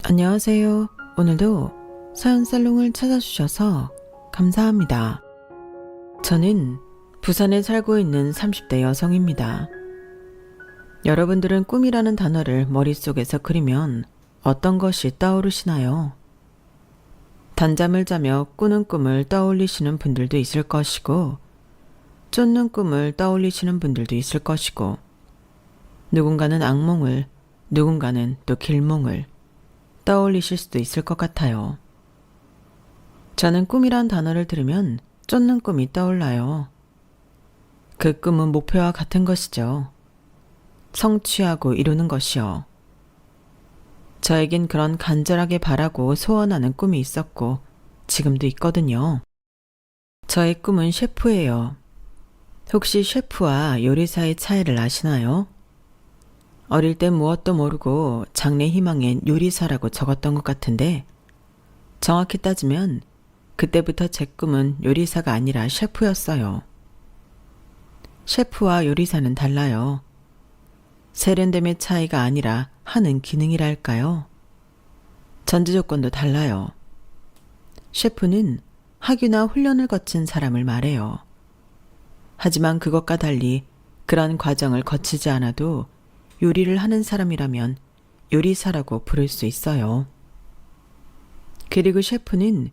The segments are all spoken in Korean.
안녕하세요. 오늘도 사연살롱을 찾아주셔서 감사합니다. 저는 부산에 살고 있는 30대 여성입니다. 여러분들은 꿈이라는 단어를 머릿속에서 그리면 어떤 것이 떠오르시나요? 단잠을 자며 꾸는 꿈을 떠올리시는 분들도 있을 것이고, 쫓는 꿈을 떠올리시는 분들도 있을 것이고, 누군가는 악몽을, 누군가는 또 길몽을 떠올리실 수도 있을 것 같아요. 저는 꿈이란 단어를 들으면 쫓는 꿈이 떠올라요. 그 꿈은 목표와 같은 것이죠. 성취하고 이루는 것이요. 저에겐 그런 간절하게 바라고 소원하는 꿈이 있었고 지금도 있거든요. 저의 꿈은 셰프예요. 혹시 셰프와 요리사의 차이를 아시나요? 어릴 땐 무엇도 모르고 장래 희망엔 요리사라고 적었던 것 같은데, 정확히 따지면 그때부터 제 꿈은 요리사가 아니라 셰프였어요. 셰프와 요리사는 달라요. 세련됨의 차이가 아니라 하는 기능이랄까요? 전제 조건도 달라요. 셰프는 학위나 훈련을 거친 사람을 말해요. 하지만 그것과 달리 그런 과정을 거치지 않아도 요리를 하는 사람이라면 요리사라고 부를 수 있어요. 그리고 셰프는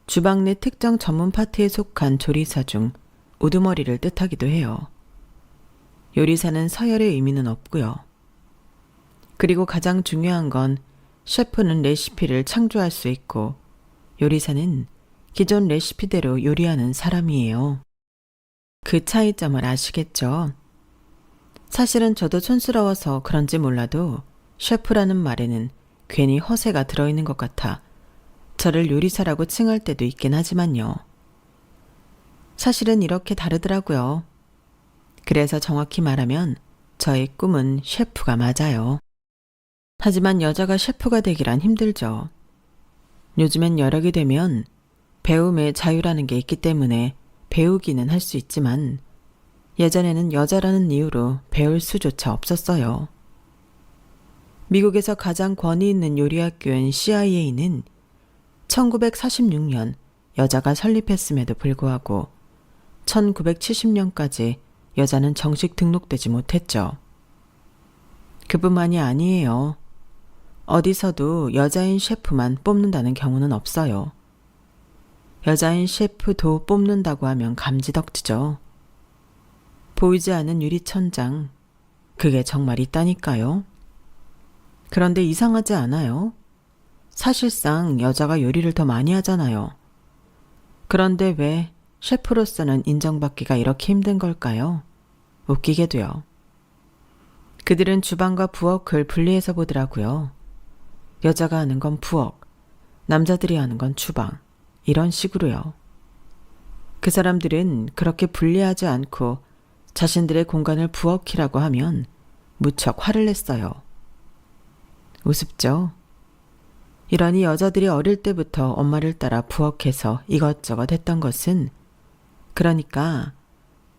주방 내 특정 전문 파트에 속한 조리사 중 우두머리를 뜻하기도 해요. 요리사는 서열의 의미는 없고요. 그리고 가장 중요한 건 셰프는 레시피를 창조할 수 있고 요리사는 기존 레시피대로 요리하는 사람이에요. 그 차이점을 아시겠죠? 사실은 저도 촌스러워서 그런지 몰라도 셰프라는 말에는 괜히 허세가 들어있는 것 같아 저를 요리사라고 칭할 때도 있긴 하지만요. 사실은 이렇게 다르더라고요. 그래서 정확히 말하면 저의 꿈은 셰프가 맞아요. 하지만 여자가 셰프가 되기란 힘들죠. 요즘엔 여력이 되면 배움의 자유라는 게 있기 때문에 배우기는 할 수 있지만 예전에는 여자라는 이유로 배울 수조차 없었어요. 미국에서 가장 권위 있는 요리학교인 CIA는 1946년 여자가 설립했음에도 불구하고 1970년까지 여자는 정식 등록되지 못했죠. 그뿐만이 아니에요. 어디서도 여자인 셰프만 뽑는다는 경우는 없어요. 여자인 셰프도 뽑는다고 하면 감지덕지죠. 보이지 않는 유리천장, 그게 정말 있다니까요. 그런데 이상하지 않아요? 사실상 여자가 요리를 더 많이 하잖아요. 그런데 왜 셰프로서는 인정받기가 이렇게 힘든 걸까요? 웃기게도요. 그들은 주방과 부엌을 분리해서 보더라고요. 여자가 하는 건 부엌, 남자들이 하는 건 주방, 이런 식으로요. 그 사람들은 그렇게 분리하지 않고 자신들의 공간을 부엌이라고 하면 무척 화를 냈어요. 우습죠? 이러니 여자들이 어릴 때부터 엄마를 따라 부엌에서 이것저것 했던 것은, 그러니까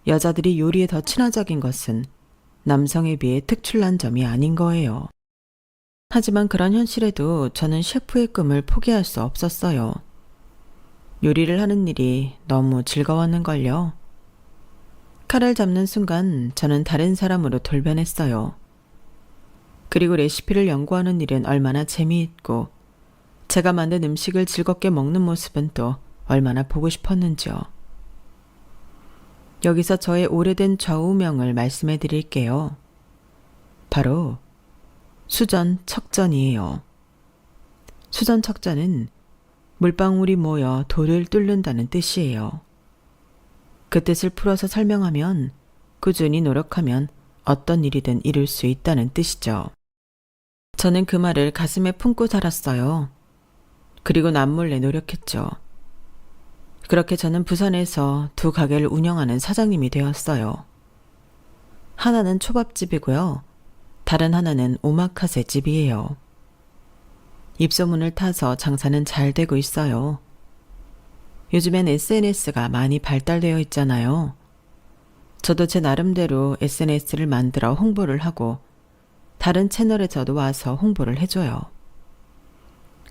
여자들이 요리에 더 친화적인 것은 남성에 비해 특출난 점이 아닌 거예요. 하지만 그런 현실에도 저는 셰프의 꿈을 포기할 수 없었어요. 요리를 하는 일이 너무 즐거웠는걸요. 칼을 잡는 순간 저는 다른 사람으로 돌변했어요. 그리고 레시피를 연구하는 일은 얼마나 재미있고 제가 만든 음식을 즐겁게 먹는 모습은 또 얼마나 보고 싶었는지요. 여기서 저의 오래된 좌우명을 말씀해 드릴게요. 바로 수전척전이에요. 수전척전은 물방울이 모여 돌을 뚫는다는 뜻이에요. 그 뜻을 풀어서 설명하면 꾸준히 노력하면 어떤 일이든 이룰 수 있다는 뜻이죠. 저는 그 말을 가슴에 품고 살았어요. 그리고 남몰래 노력했죠. 그렇게 저는 부산에서 두 가게를 운영하는 사장님이 되었어요. 하나는 초밥집이고요. 다른 하나는 오마카세 집이에요. 입소문을 타서 장사는 잘 되고 있어요. 요즘엔 SNS가 많이 발달되어 있잖아요. 저도 제 나름대로 SNS를 만들어 홍보를 하고 다른 채널에서도 와서 홍보를 해줘요.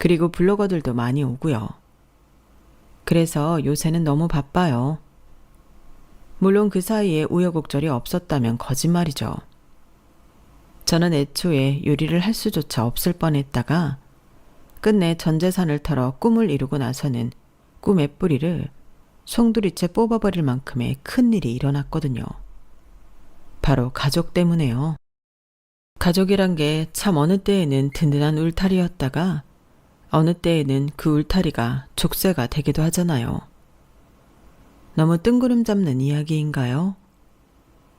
그리고 블로거들도 많이 오고요. 그래서 요새는 너무 바빠요. 물론 그 사이에 우여곡절이 없었다면 거짓말이죠. 저는 애초에 요리를 할 수조차 없을 뻔했다가 끝내 전 재산을 털어 꿈을 이루고 나서는 꿈의 뿌리를 송두리째 뽑아버릴 만큼의 큰일이 일어났거든요. 바로 가족 때문에요. 가족이란 게 참 어느 때에는 든든한 울타리였다가 어느 때에는 그 울타리가 족쇄가 되기도 하잖아요. 너무 뜬구름 잡는 이야기인가요?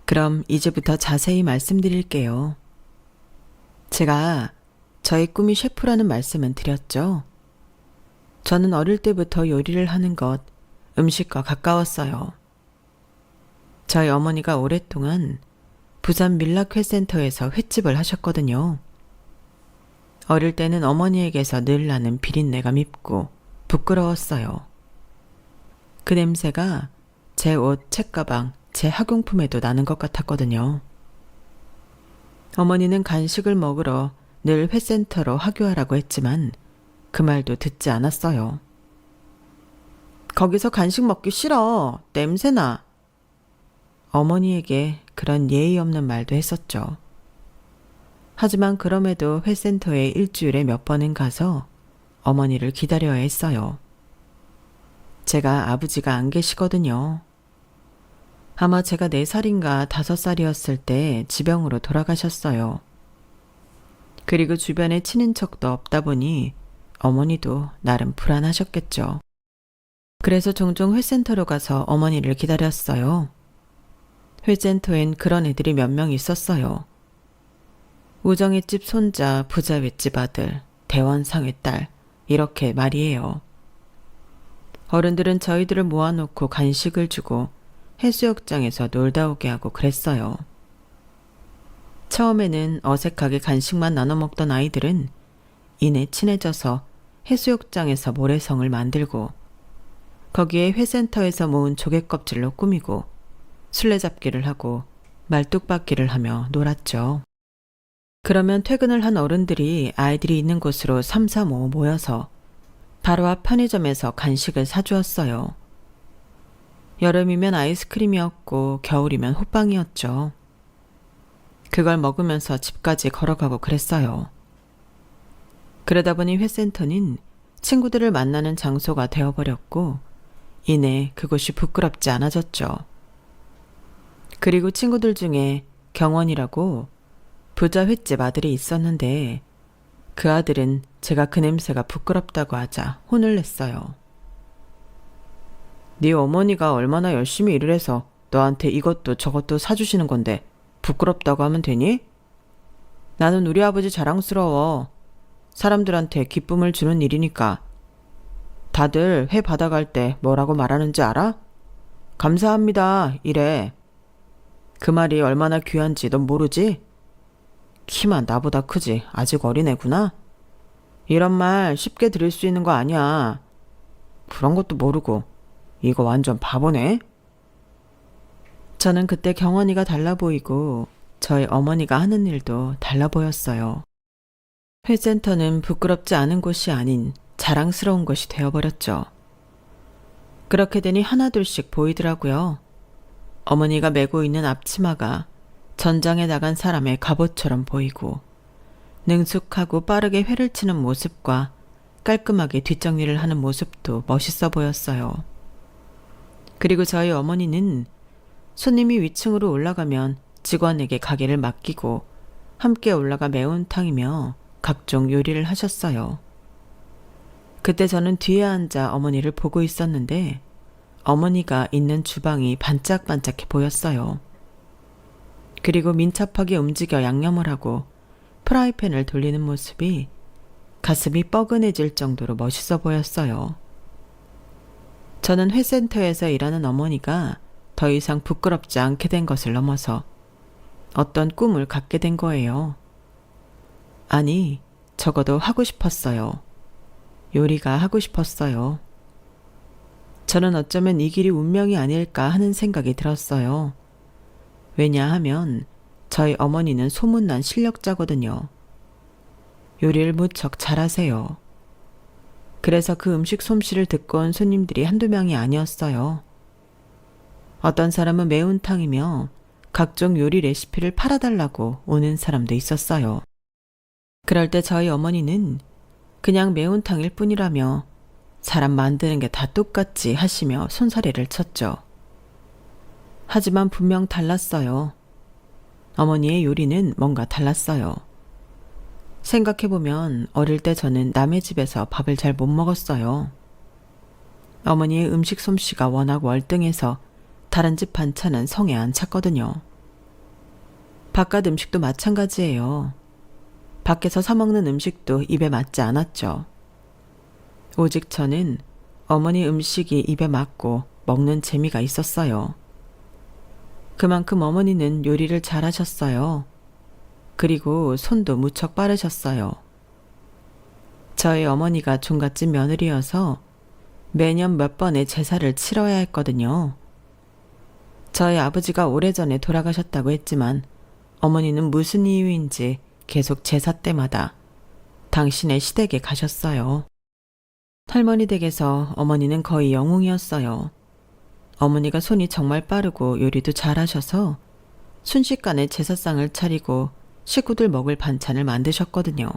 그럼 이제부터 자세히 말씀드릴게요. 제가 저의 꿈이 셰프라는 말씀은 드렸죠. 저는 어릴 때부터 요리를 하는 것, 음식과 가까웠어요. 저희 어머니가 오랫동안 부산 밀락회센터에서 횟집을 하셨거든요. 어릴 때는 어머니에게서 늘 나는 비린내가 밉고 부끄러웠어요. 그 냄새가 제 옷, 책가방, 제 학용품에도 나는 것 같았거든요. 어머니는 간식을 먹으러 늘 회센터로 하교하라고 했지만 그 말도 듣지 않았어요. 거기서 간식 먹기 싫어. 냄새나. 어머니에게 그런 예의 없는 말도 했었죠. 하지만 그럼에도 회센터에 일주일에 몇 번은 가서 어머니를 기다려야 했어요. 제가 아버지가 안 계시거든요. 아마 제가 4살인가 5살이었을 때 지병으로 돌아가셨어요. 그리고 주변에 친인척도 없다 보니 어머니도 나름 불안하셨겠죠. 그래서 종종 회센터로 가서 어머니를 기다렸어요. 회센터엔 그런 애들이 몇 명 있었어요. 우정의 집 손자, 부자 윗집 아들, 대원상의 딸, 이렇게 말이에요. 어른들은 저희들을 모아놓고 간식을 주고 해수욕장에서 놀다 오게 하고 그랬어요. 처음에는 어색하게 간식만 나눠 먹던 아이들은 이내 친해져서 해수욕장에서 모래성을 만들고 거기에 회센터에서 모은 조개껍질로 꾸미고 술래잡기를 하고 말뚝박기를 하며 놀았죠. 그러면 퇴근을 한 어른들이 아이들이 있는 곳으로 3, 4, 5 모여서 바로 앞 편의점에서 간식을 사주었어요. 여름이면 아이스크림이었고 겨울이면 호빵이었죠. 그걸 먹으면서 집까지 걸어가고 그랬어요. 그러다 보니 회센터는 친구들을 만나는 장소가 되어버렸고 이내 그곳이 부끄럽지 않아졌죠. 그리고 친구들 중에 경원이라고 부자 횟집 아들이 있었는데 그 아들은 제가 그 냄새가 부끄럽다고 하자 혼을 냈어요. 네 어머니가 얼마나 열심히 일을 해서 너한테 이것도 저것도 사주시는 건데 부끄럽다고 하면 되니? 나는 우리 아버지 자랑스러워. 사람들한테 기쁨을 주는 일이니까. 다들 회 받아갈 때 뭐라고 말하는지 알아? 감사합니다. 이래. 그 말이 얼마나 귀한지 넌 모르지? 키만 나보다 크지. 아직 어린애구나. 이런 말 쉽게 들을 수 있는 거 아니야. 그런 것도 모르고. 이거 완전 바보네. 저는 그때 경원이가 달라 보이고 저희 어머니가 하는 일도 달라 보였어요. 회센터는 부끄럽지 않은 곳이 아닌 자랑스러운 곳이 되어버렸죠. 그렇게 되니 하나둘씩 보이더라고요. 어머니가 메고 있는 앞치마가 전장에 나간 사람의 갑옷처럼 보이고 능숙하고 빠르게 회를 치는 모습과 깔끔하게 뒷정리를 하는 모습도 멋있어 보였어요. 그리고 저희 어머니는 손님이 위층으로 올라가면 직원에게 가게를 맡기고 함께 올라가 매운탕이며 각종 요리를 하셨어요. 그때 저는 뒤에 앉아 어머니를 보고 있었는데 어머니가 있는 주방이 반짝반짝해 보였어요. 그리고 민첩하게 움직여 양념을 하고 프라이팬을 돌리는 모습이 가슴이 뻐근해질 정도로 멋있어 보였어요. 저는 회센터에서 일하는 어머니가 더 이상 부끄럽지 않게 된 것을 넘어서 어떤 꿈을 갖게 된 거예요. 아니, 적어도 하고 싶었어요. 요리가 하고 싶었어요. 저는 어쩌면 이 길이 운명이 아닐까 하는 생각이 들었어요. 왜냐하면 저희 어머니는 소문난 실력자거든요. 요리를 무척 잘하세요. 그래서 그 음식 솜씨를 듣고 온 손님들이 한두 명이 아니었어요. 어떤 사람은 매운탕이며 각종 요리 레시피를 팔아달라고 오는 사람도 있었어요. 그럴 때 저희 어머니는 그냥 매운탕일 뿐이라며 사람 만드는 게 다 똑같지 하시며 손사래를 쳤죠. 하지만 분명 달랐어요. 어머니의 요리는 뭔가 달랐어요. 생각해보면 어릴 때 저는 남의 집에서 밥을 잘 못 먹었어요. 어머니의 음식 솜씨가 워낙 월등해서 다른 집 반찬은 성에 안 찼거든요. 바깥 음식도 마찬가지예요. 밖에서 사 먹는 음식도 입에 맞지 않았죠. 오직 저는 어머니 음식이 입에 맞고 먹는 재미가 있었어요. 그만큼 어머니는 요리를 잘하셨어요. 그리고 손도 무척 빠르셨어요. 저희 어머니가 종갓집 며느리여서 매년 몇 번의 제사를 치러야 했거든요. 저희 아버지가 오래전에 돌아가셨다고 했지만 어머니는 무슨 이유인지 계속 제사 때마다 당신의 시댁에 가셨어요. 할머니 댁에서 어머니는 거의 영웅이었어요. 어머니가 손이 정말 빠르고 요리도 잘하셔서 순식간에 제사상을 차리고 식구들 먹을 반찬을 만드셨거든요.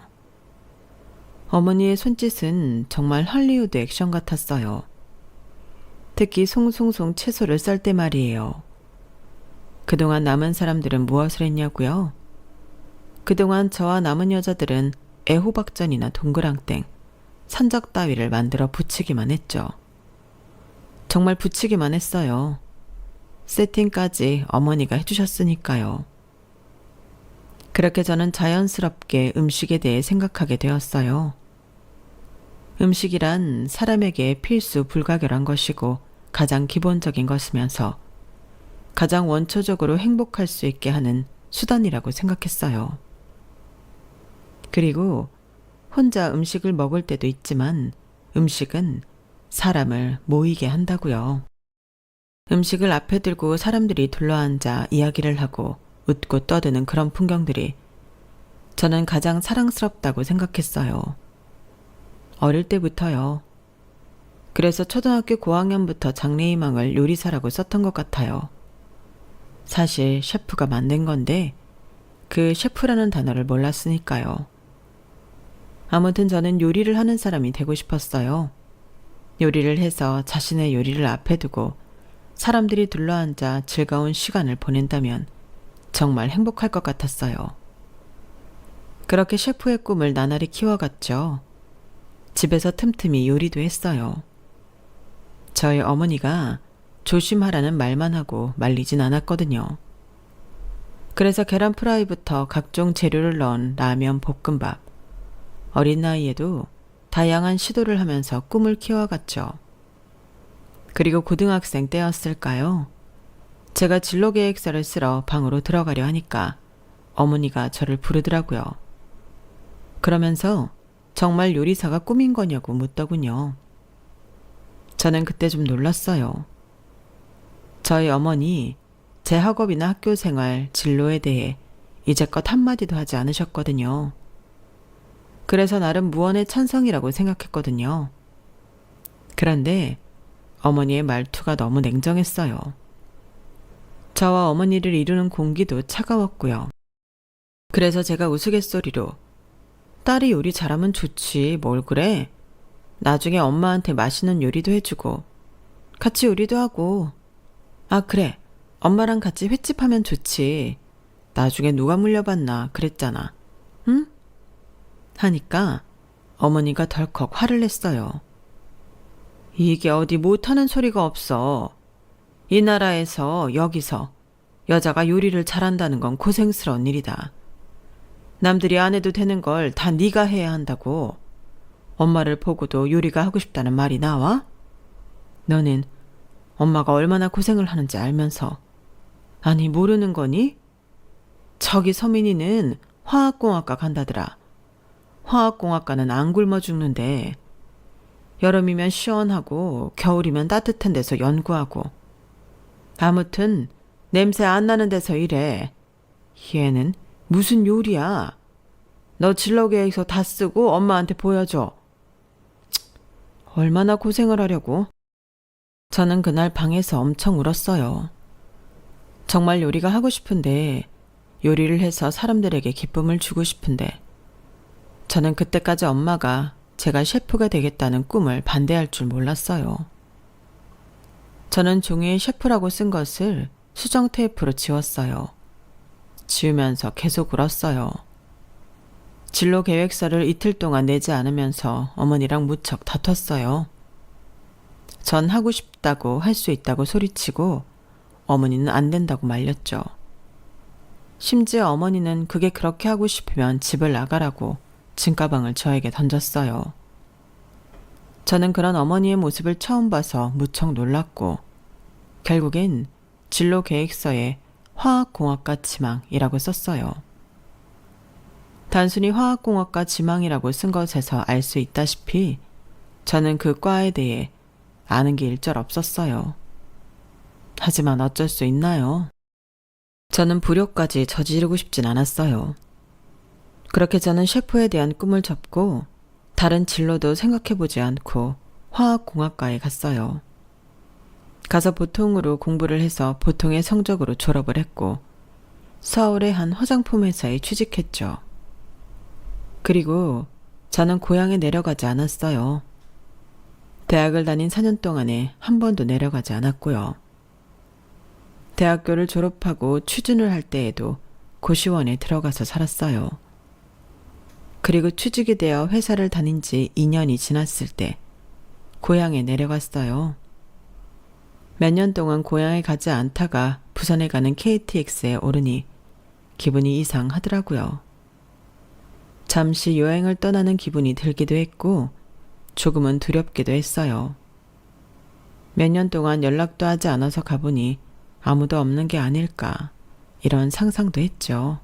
어머니의 손짓은 정말 헐리우드 액션 같았어요. 특히 송송송 채소를 썰 때 말이에요. 그동안 남은 사람들은 무엇을 했냐고요? 그동안 저와 남은 여자들은 애호박전이나 동그랑땡, 산적 따위를 만들어 부치기만 했죠. 정말 부치기만 했어요. 세팅까지 어머니가 해주셨으니까요. 그렇게 저는 자연스럽게 음식에 대해 생각하게 되었어요. 음식이란 사람에게 필수 불가결한 것이고 가장 기본적인 것이면서 가장 원초적으로 행복할 수 있게 하는 수단이라고 생각했어요. 그리고 혼자 음식을 먹을 때도 있지만 음식은 사람을 모이게 한다고요. 음식을 앞에 들고 사람들이 둘러앉아 이야기를 하고 웃고 떠드는 그런 풍경들이 저는 가장 사랑스럽다고 생각했어요. 어릴 때부터요. 그래서 초등학교 고학년부터 장래희망을 요리사라고 썼던 것 같아요. 사실 셰프가 만든 건데 그 셰프라는 단어를 몰랐으니까요. 아무튼 저는 요리를 하는 사람이 되고 싶었어요. 요리를 해서 자신의 요리를 앞에 두고 사람들이 둘러앉아 즐거운 시간을 보낸다면 정말 행복할 것 같았어요. 그렇게 셰프의 꿈을 나날이 키워갔죠. 집에서 틈틈이 요리도 했어요. 저희 어머니가 조심하라는 말만 하고 말리진 않았거든요. 그래서 계란 프라이부터 각종 재료를 넣은 라면, 볶음밥. 어린 나이에도 다양한 시도를 하면서 꿈을 키워갔죠. 그리고 고등학생 때였을까요? 제가 진로 계획서를 쓰러 방으로 들어가려 하니까 어머니가 저를 부르더라고요. 그러면서 정말 요리사가 꿈인 거냐고 묻더군요. 저는 그때 좀 놀랐어요. 저희 어머니 제 학업이나 학교 생활, 진로에 대해 이제껏 한마디도 하지 않으셨거든요. 그래서 나름 무언의 찬성이라고 생각했거든요. 그런데 어머니의 말투가 너무 냉정했어요. 저와 어머니를 이루는 공기도 차가웠고요. 그래서 제가 우스갯소리로 딸이 요리 잘하면 좋지 뭘 그래? 나중에 엄마한테 맛있는 요리도 해주고 같이 요리도 하고 아 그래 엄마랑 같이 횟집 하면 좋지. 나중에 누가 물려받나 그랬잖아. 응? 하니까 어머니가 덜컥 화를 냈어요. 이게 어디 못하는 소리가 없어. 이 나라에서 여기서 여자가 요리를 잘한다는 건 고생스러운 일이다. 남들이 안 해도 되는 걸 다 네가 해야 한다고. 엄마를 보고도 요리가 하고 싶다는 말이 나와? 너는 엄마가 얼마나 고생을 하는지 알면서 아니 모르는 거니? 저기 서민이는 화학공학과 간다더라. 화학공학과는 안 굶어 죽는데 여름이면 시원하고 겨울이면 따뜻한 데서 연구하고 아무튼 냄새 안 나는 데서 일해. 얘는 무슨 요리야. 너 진로 계획서 다 쓰고 엄마한테 보여줘. 얼마나 고생을 하려고. 저는 그날 방에서 엄청 울었어요. 정말 요리가 하고 싶은데, 요리를 해서 사람들에게 기쁨을 주고 싶은데, 저는 그때까지 엄마가 제가 셰프가 되겠다는 꿈을 반대할 줄 몰랐어요. 저는 종이에 셰프라고 쓴 것을 수정 테이프로 지웠어요. 지우면서 계속 울었어요. 진로 계획서를 이틀 동안 내지 않으면서 어머니랑 무척 다퉜어요. 전 하고 싶다고 할 수 있다고 소리치고 어머니는 안 된다고 말렸죠. 심지어 어머니는 그게 그렇게 하고 싶으면 집을 나가라고 짐가방을 저에게 던졌어요. 저는 그런 어머니의 모습을 처음 봐서 무척 놀랐고 결국엔 진로 계획서에 화학공학과 지망이라고 썼어요. 단순히 화학공학과 지망이라고 쓴 것에서 알 수 있다시피 저는 그 과에 대해 아는 게 일절 없었어요. 하지만 어쩔 수 있나요? 저는 불효까지 저지르고 싶진 않았어요. 그렇게 저는 셰프에 대한 꿈을 접고 다른 진로도 생각해보지 않고 화학공학과에 갔어요. 가서 보통으로 공부를 해서 보통의 성적으로 졸업을 했고 서울의 한 화장품 회사에 취직했죠. 그리고 저는 고향에 내려가지 않았어요. 대학을 다닌 4년 동안에 한 번도 내려가지 않았고요. 대학교를 졸업하고 취준을 할 때에도 고시원에 들어가서 살았어요. 그리고 취직이 되어 회사를 다닌 지 2년이 지났을 때 고향에 내려갔어요. 몇 년 동안 고향에 가지 않다가 부산에 가는 KTX에 오르니 기분이 이상하더라고요. 잠시 여행을 떠나는 기분이 들기도 했고 조금은 두렵기도 했어요. 몇 년 동안 연락도 하지 않아서 가보니 아무도 없는 게 아닐까 이런 상상도 했죠.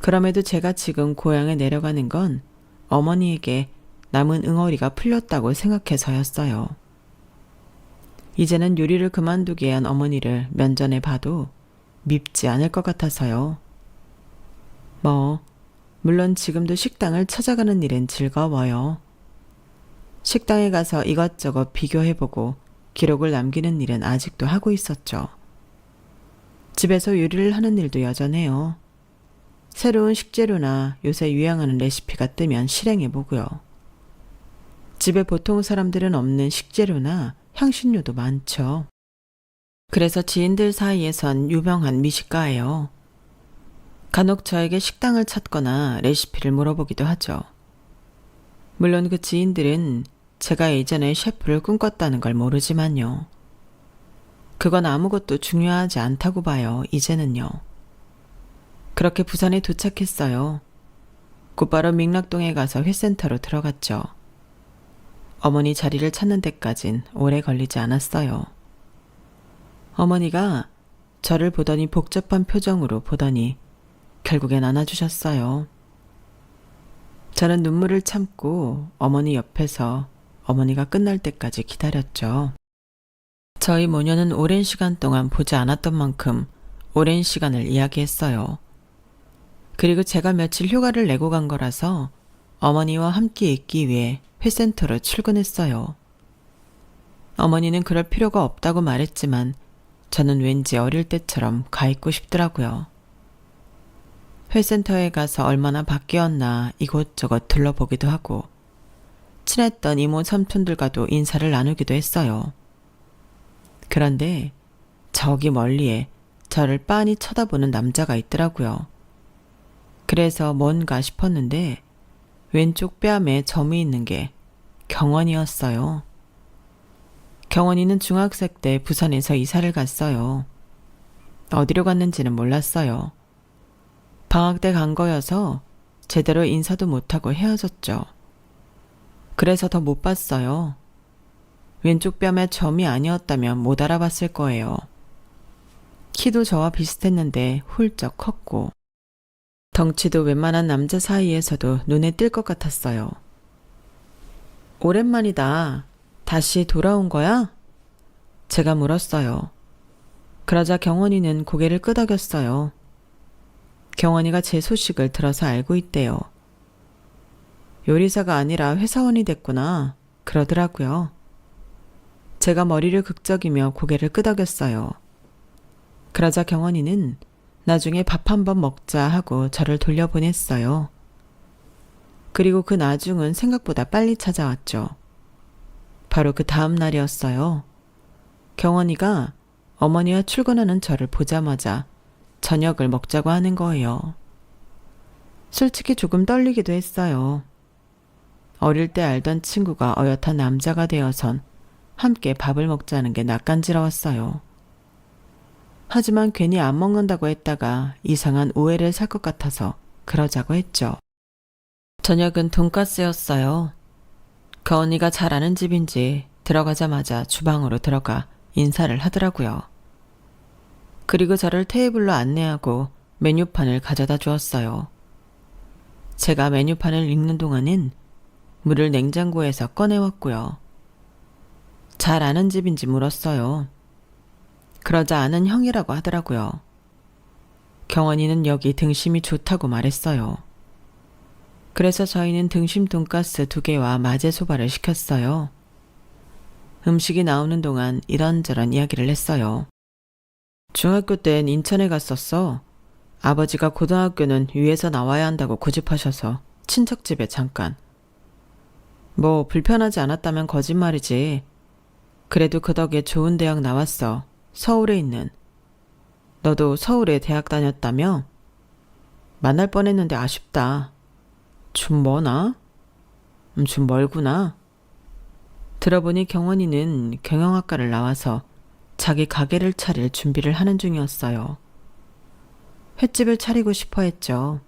그럼에도 제가 지금 고향에 내려가는 건 어머니에게 남은 응어리가 풀렸다고 생각해서였어요. 이제는 요리를 그만두게 한 어머니를 면전에 봐도 밉지 않을 것 같아서요. 물론 지금도 식당을 찾아가는 일은 즐거워요. 식당에 가서 이것저것 비교해보고 기록을 남기는 일은 아직도 하고 있었죠. 집에서 요리를 하는 일도 여전해요. 새로운 식재료나 요새 유행하는 레시피가 뜨면 실행해보고요. 집에 보통 사람들은 없는 식재료나 향신료도 많죠. 그래서 지인들 사이에선 유명한 미식가예요. 간혹 저에게 식당을 찾거나 레시피를 물어보기도 하죠. 물론 그 지인들은 제가 예전에 셰프를 꿈꿨다는 걸 모르지만요. 그건 아무것도 중요하지 않다고 봐요, 이제는요. 그렇게 부산에 도착했어요. 곧바로 민락동에 가서 회센터로 들어갔죠. 어머니 자리를 찾는 데까진 오래 걸리지 않았어요. 어머니가 저를 보더니 복잡한 표정으로 보더니 결국엔 안아주셨어요. 저는 눈물을 참고 어머니 옆에서 어머니가 끝날 때까지 기다렸죠. 저희 모녀는 오랜 시간 동안 보지 않았던 만큼 오랜 시간을 이야기했어요. 그리고 제가 며칠 휴가를 내고 간 거라서 어머니와 함께 있기 위해 회센터로 출근했어요. 어머니는 그럴 필요가 없다고 말했지만 저는 왠지 어릴 때처럼 가 있고 싶더라고요. 회센터에 가서 얼마나 바뀌었나 이곳저곳 둘러보기도 하고 친했던 이모 삼촌들과도 인사를 나누기도 했어요. 그런데 저기 멀리에 저를 빤히 쳐다보는 남자가 있더라고요. 그래서 뭔가 싶었는데 왼쪽 뺨에 점이 있는 게 경원이었어요. 경원이는 중학생 때 부산에서 이사를 갔어요. 어디로 갔는지는 몰랐어요. 방학 때 간 거여서 제대로 인사도 못하고 헤어졌죠. 그래서 더 못 봤어요. 왼쪽 뺨에 점이 아니었다면 못 알아봤을 거예요. 키도 저와 비슷했는데 훌쩍 컸고 덩치도 웬만한 남자 사이에서도 눈에 띌 것 같았어요. 오랜만이다. 다시 돌아온 거야? 제가 물었어요. 그러자 경원이는 고개를 끄덕였어요. 경원이가 제 소식을 들어서 알고 있대요. 요리사가 아니라 회사원이 됐구나. 그러더라고요. 제가 머리를 극적이며 고개를 끄덕였어요. 그러자 경원이는 나중에 밥 한번 먹자 하고 저를 돌려보냈어요. 그리고 그 나중은 생각보다 빨리 찾아왔죠. 바로 그 다음 날이었어요. 경원이가 어머니와 출근하는 저를 보자마자 저녁을 먹자고 하는 거예요. 솔직히 조금 떨리기도 했어요. 어릴 때 알던 친구가 어엿한 남자가 되어선 함께 밥을 먹자는 게 낯간지러웠어요. 하지만 괜히 안 먹는다고 했다가 이상한 오해를 살 것 같아서 그러자고 했죠. 저녁은 돈가스였어요. 경원이가 잘 아는 집인지 들어가자마자 주방으로 들어가 인사를 하더라고요. 그리고 저를 테이블로 안내하고 메뉴판을 가져다 주었어요. 제가 메뉴판을 읽는 동안엔 물을 냉장고에서 꺼내왔고요. 잘 아는 집인지 물었어요. 그러자 아는 형이라고 하더라고요. 경원이는 여기 등심이 좋다고 말했어요. 그래서 저희는 등심 돈가스 2개와 마제소바를 시켰어요. 음식이 나오는 동안 이런저런 이야기를 했어요. 중학교 땐 인천에 갔었어. 아버지가 고등학교는 위에서 나와야 한다고 고집하셔서 친척집에 잠깐. 뭐 불편하지 않았다면 거짓말이지. 그래도 그 덕에 좋은 대학 나왔어. 서울에 있는. 너도 서울에 대학 다녔다며? 만날 뻔했는데 아쉽다. 좀 머나? 좀 멀구나. 들어보니 경원이는 경영학과를 나와서 자기 가게를 차릴 준비를 하는 중이었어요. 횟집을 차리고 싶어 했죠.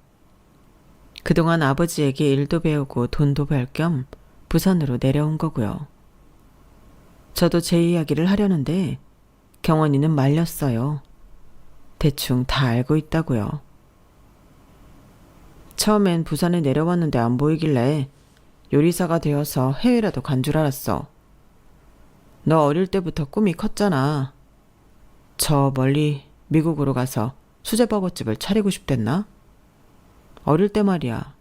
그동안 아버지에게 일도 배우고 돈도 벌 겸 부산으로 내려온 거고요. 저도 제 이야기를 하려는데 경원이는 말렸어요. 대충 다 알고 있다고요. 처음엔 부산에 내려왔는데 안 보이길래 요리사가 되어서 해외라도 간 줄 알았어. 너 어릴 때부터 꿈이 컸잖아. 저 멀리 미국으로 가서 수제버거집을 차리고 싶댔나? 어릴 때 말이야.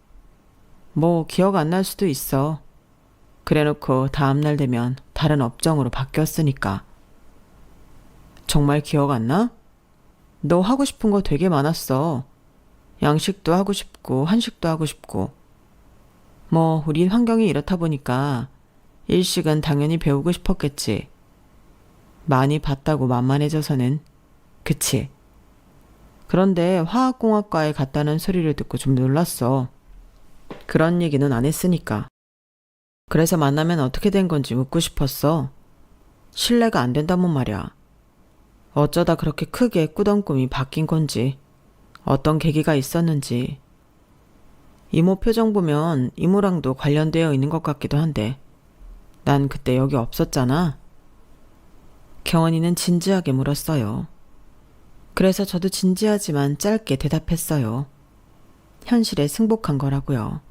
뭐 기억 안 날 수도 있어. 그래놓고 다음날 되면 다른 업종으로 바뀌었으니까. 정말 기억 안 나? 너 하고 싶은 거 되게 많았어. 양식도 하고 싶고 한식도 하고 싶고. 뭐 우린 환경이 이렇다 보니까 일식은 당연히 배우고 싶었겠지. 많이 봤다고 만만해져서는. 그치? 그런데 화학공학과에 갔다는 소리를 듣고 좀 놀랐어. 그런 얘기는 안 했으니까. 그래서 만나면 어떻게 된 건지 묻고 싶었어. 신뢰가 안 된다면 말이야. 어쩌다 그렇게 크게 꾸던 꿈이 바뀐 건지, 어떤 계기가 있었는지. 이모 표정 보면 이모랑도 관련되어 있는 것 같기도 한데 난 그때 여기 없었잖아. 경원이는 진지하게 물었어요. 그래서 저도 진지하지만 짧게 대답했어요. 현실에 승복한 거라고요.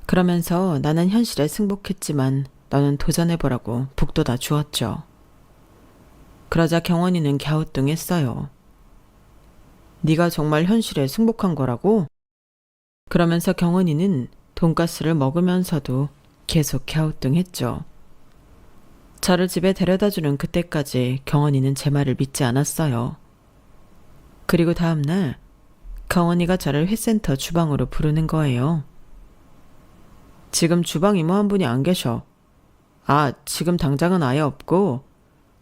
그러면서 나는 현실에 승복했지만 너는 도전해보라고 북돋아 주었죠. 그러자 경원이는 갸우뚱했어요. 네가 정말 현실에 승복한 거라고? 그러면서 경원이는 돈가스를 먹으면서도 계속 갸우뚱했죠. 저를 집에 데려다주는 그때까지 경원이는 제 말을 믿지 않았어요. 그리고 다음날 경원이가 저를 회센터 주방으로 부르는 거예요. 지금 주방 이모 한 분이 안 계셔. 아, 지금 당장은 아예 없고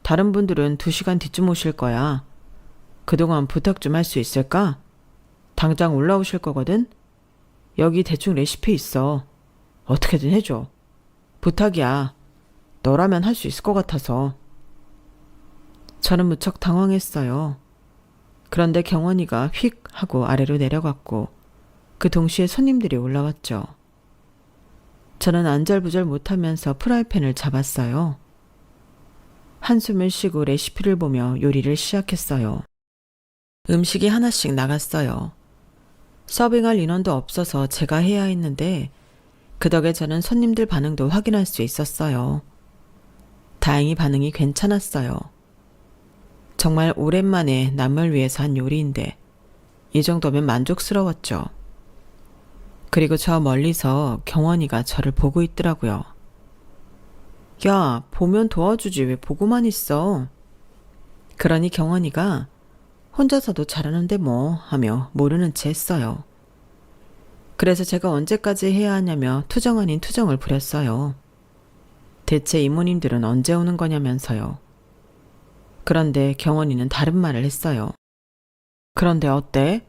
다른 분들은 2시간 뒤쯤 오실 거야. 그동안 부탁 좀 할 수 있을까? 당장 올라오실 거거든? 여기 대충 레시피 있어. 어떻게든 해줘. 부탁이야. 너라면 할 수 있을 것 같아서. 저는 무척 당황했어요. 그런데 경원이가 휙 하고 아래로 내려갔고 그 동시에 손님들이 올라왔죠. 저는 안절부절 못하면서 프라이팬을 잡았어요. 한숨을 쉬고 레시피를 보며 요리를 시작했어요. 음식이 하나씩 나갔어요. 서빙할 인원도 없어서 제가 해야 했는데 그 덕에 저는 손님들 반응도 확인할 수 있었어요. 다행히 반응이 괜찮았어요. 정말 오랜만에 남을 위해서 한 요리인데 이 정도면 만족스러웠죠. 그리고 저 멀리서 경원이가 저를 보고 있더라고요. 야, 보면 도와주지 왜 보고만 있어? 그러니 경원이가 혼자서도 잘하는데 뭐 하며 모르는 채 했어요. 그래서 제가 언제까지 해야 하냐며 투정 아닌 투정을 부렸어요. 대체 이모님들은 언제 오는 거냐면서요. 그런데 경원이는 다른 말을 했어요. 그런데 어때?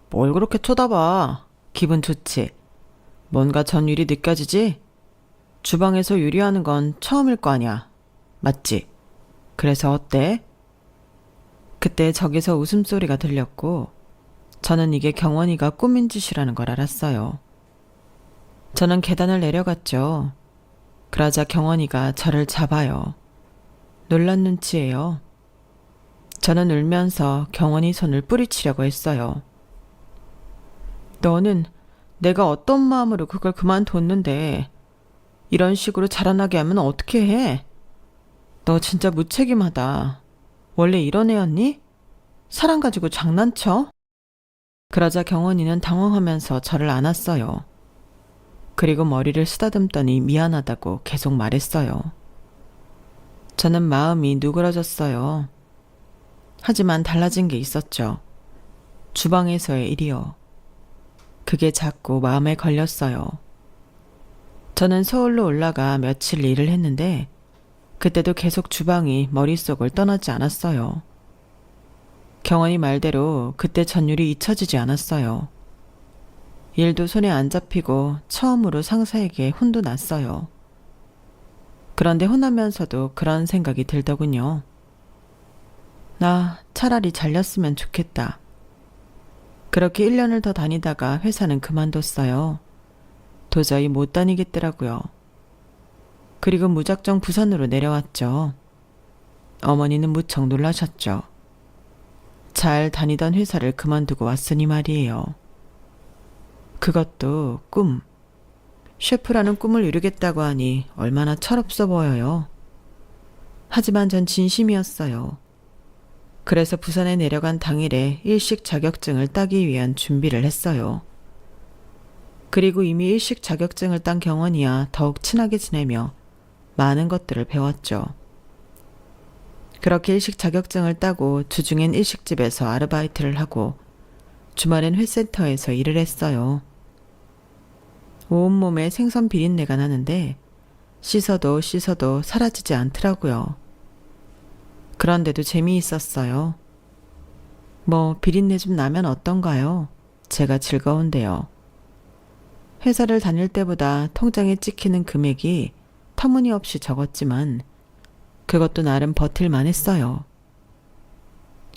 뭘 그렇게 쳐다봐? 기분 좋지? 뭔가 전율이 느껴지지? 주방에서 요리하는 건 처음일 거 아니야. 맞지? 그래서 어때? 그때 저기서 웃음소리가 들렸고 저는 이게 경원이가 꾸민 짓이라는 걸 알았어요. 저는 계단을 내려갔죠. 그러자 경원이가 저를 잡아요. 놀란 눈치예요. 저는 울면서 경원이 손을 뿌리치려고 했어요. 너는 내가 어떤 마음으로 그걸 그만뒀는데 이런 식으로 자라나게 하면 어떻게 해? 너 진짜 무책임하다. 원래 이런 애였니? 사람 가지고 장난쳐? 그러자 경원이는 당황하면서 저를 안았어요. 그리고 머리를 쓰다듬더니 미안하다고 계속 말했어요. 저는 마음이 누그러졌어요. 하지만 달라진 게 있었죠. 주방에서의 일이요. 그게 자꾸 마음에 걸렸어요. 저는 서울로 올라가 며칠 일을 했는데 그때도 계속 주방이 머릿속을 떠나지 않았어요. 경원이 말대로 그때 전율이 잊혀지지 않았어요. 일도 손에 안 잡히고 처음으로 상사에게 혼도 났어요. 그런데 혼나면서도 그런 생각이 들더군요. 나 차라리 잘렸으면 좋겠다. 그렇게 1년을 더 다니다가 회사는 그만뒀어요. 도저히 못 다니겠더라고요. 그리고 무작정 부산으로 내려왔죠. 어머니는 무척 놀라셨죠. 잘 다니던 회사를 그만두고 왔으니 말이에요. 그것도 꿈. 셰프라는 꿈을 이루겠다고 하니 얼마나 철없어 보여요. 하지만 전 진심이었어요. 그래서 부산에 내려간 당일에 일식 자격증을 따기 위한 준비를 했어요. 그리고 이미 일식 자격증을 딴 경원이야 더욱 친하게 지내며 많은 것들을 배웠죠. 그렇게 일식 자격증을 따고 주중엔 일식집에서 아르바이트를 하고 주말엔 회센터에서 일을 했어요. 온몸에 생선 비린내가 나는데 씻어도 사라지지 않더라고요. 그런데도 재미있었어요. 뭐 비린내 좀 나면 어떤가요? 제가 즐거운데요. 회사를 다닐 때보다 통장에 찍히는 금액이 터무니없이 적었지만 그것도 나름 버틸만 했어요.